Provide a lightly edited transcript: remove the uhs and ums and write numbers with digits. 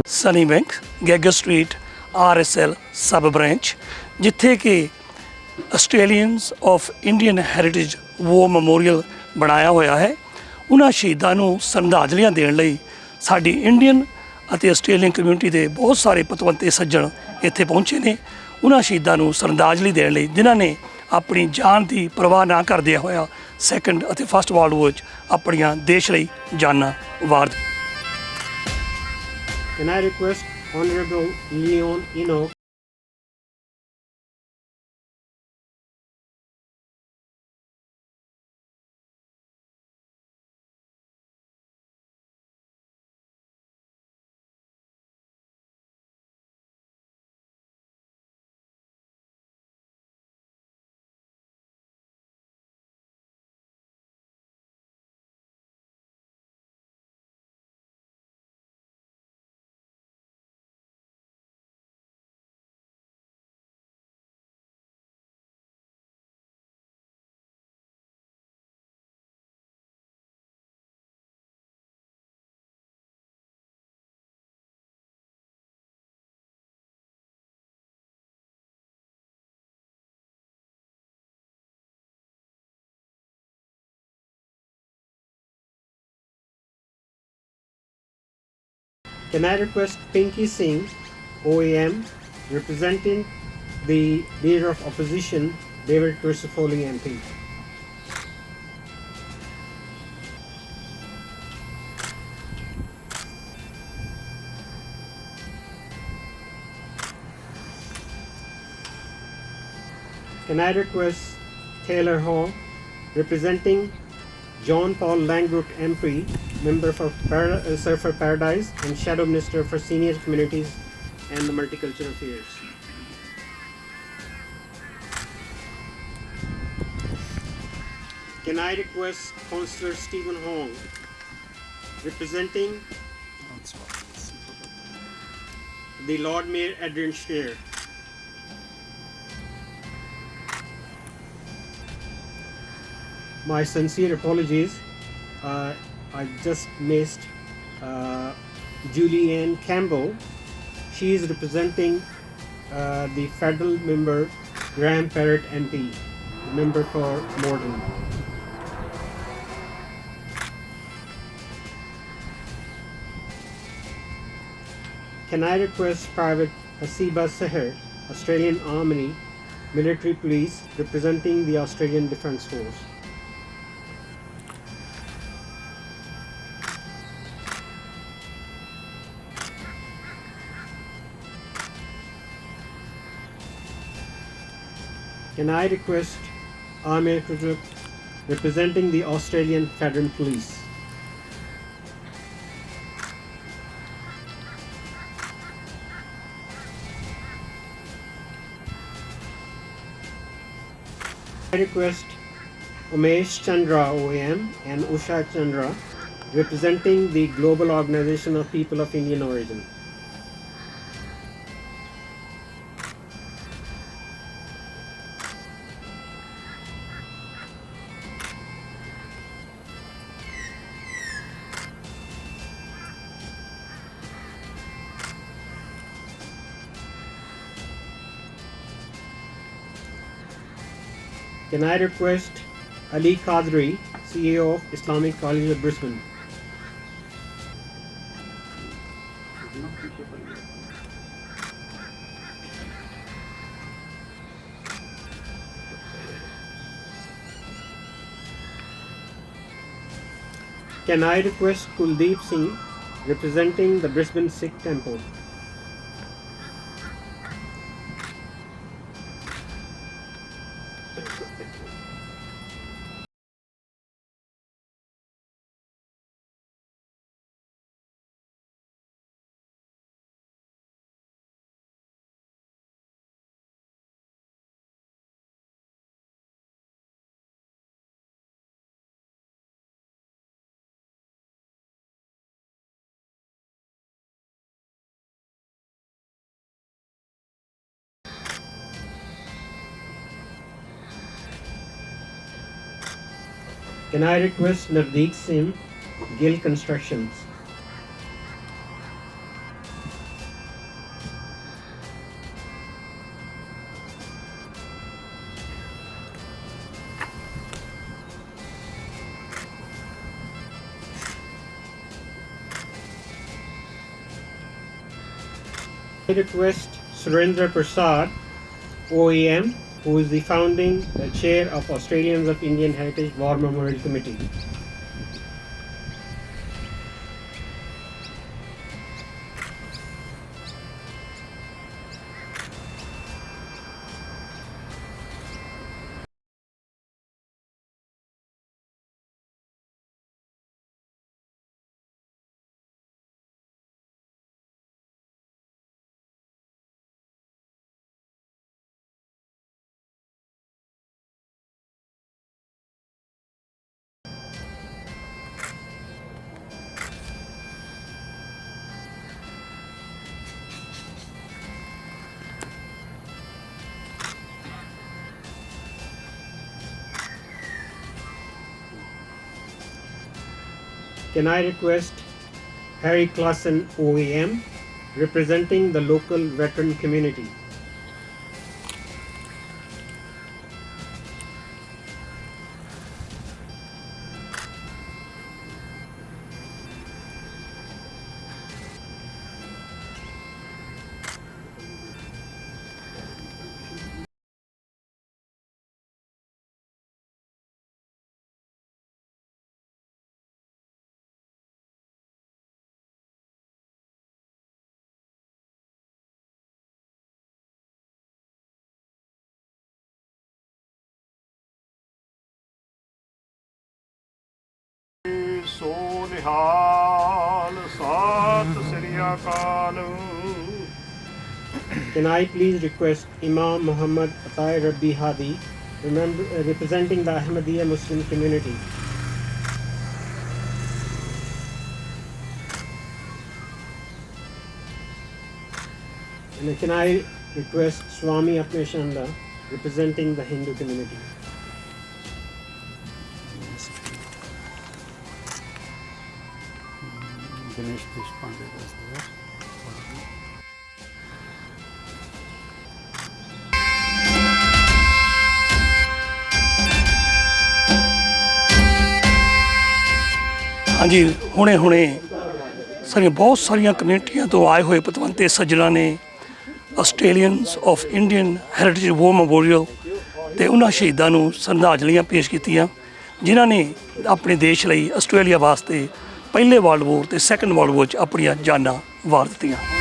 Sunny bank ਗੈਗਾ street RSL ਸਬ branch, ਜਿੱਥੇ ਕਿ Australians of Indian heritage ਵੋ ਮੈਮੋਰੀਅਲ ਬਣਾਇਆ ਹੋਇਆ ਹੈ। ਉਹਨਾਂ ਸ਼ਹੀਦਾਂ ਨੂੰ ਸ਼ਰਧਾਂਜਲੀਆਂ ਦੇਣ ਲਈ ਸਾਡੀ ਇੰਡੀਅਨ ਅਤੇ ਆਸਟ੍ਰੇਲੀਅਨ ਕਮਿਊਨਿਟੀ ਦੇ ਬਹੁਤ ਸਾਰੇ ਪਤਵੰਤੇ ਸੱਜਣ ਇੱਥੇ ਪਹੁੰਚੇ ਨੇ। ਉਹਨਾਂ ਸ਼ਹੀਦਾਂ ਨੂੰ ਸ਼ਰਧਾਂਜਲੀ ਦੇਣ ਲਈ ਜਿਨ੍ਹਾਂ ਨੇ ਆਪਣੀ ਜਾਨ ਦੀ ਪਰਵਾਹ ਨਾ ਕਰਦਿਆਂ ਹੋਇਆ ਸੈਕੰਡ ਅਤੇ ਫਸਟ ਵਰਲਡ ਵਾਰ 'ਚ ਆਪਣੀਆਂ ਦੇਸ਼ ਲਈ ਜਾਨਾਂ ਵਾਰ। Can I request Honorable Leon Enoch Can I request Pinky Singh, OAM, representing the Leader of Opposition, David Crisafulli MP. Can I request Taylor Hall, representing John Paul Langbrook MP, Member for Surfer Paradise and Shadow Minister for Senior Communities and the Multicultural Affairs. Can I request Councillor Stephen Hong, representing the Lord Mayor Adrian Schneer. My sincere apologies. I just missed Julianne Campbell. She is representing the federal member Graham Parrott MP, member for Morden. Can I request Private Hasiba Seher, Australian Army Military Police, representing the Australian Defence Force. Can I request Amir Kuduk, representing the Australian Federal Police. I request Umesh Chandra OAM and Usha Chandra, representing the Global Organization of People of Indian Origin. Can I request Ali Qadri, CEO of Islamic College of Brisbane. Can I request Kuldeep Singh, representing the Brisbane Sikh Temple. Can I request Navdeep Singh, Gill Constructions. request Surendra Prasad, OEM, who is the founding chair of Australians of Indian Heritage War Memorial Committee. Can I request Harry Klassen, OEM, representing the local veteran community? Can I please request Imam Muhammad Atai Rabbi Hadi, representing the Ahmadiyya Muslim community? And can I request Swami Apneshanda, representing the Hindu community? Ganesh Deshpande was there. ਹਾਂਜੀ ਹੁਣੇ ਸਾਰੀਆਂ ਬਹੁਤ ਸਾਰੀਆਂ ਕਮਿਊਨਿਟੀਆਂ ਤੋਂ ਆਏ ਹੋਏ ਪਤਵੰਤੇ ਸੱਜਣਾਂ ਨੇ Australians of Indian heritage war memorial ਤੇ ਉਹਨਾਂ ਸ਼ਹੀਦਾਂ ਨੂੰ ਸ਼ਰਧਾਂਜਲੀਆਂ ਪੇਸ਼ ਕੀਤੀਆਂ ਜਿਨ੍ਹਾਂ ਨੇ ਆਪਣੇ ਦੇਸ਼ ਲਈ ਆਸਟ੍ਰੇਲੀਆ ਵਾਸਤੇ ਪਹਿਲੇ ਵਰਲਡ ਵਾਰ ਤੇ ਸੈਕੰਡ ਵਰਲਡ ਵਾਰ 'ਚ ਆਪਣੀਆਂ ਜਾਨਾਂ ਵਾਰ ਦਿੱਤੀਆਂ।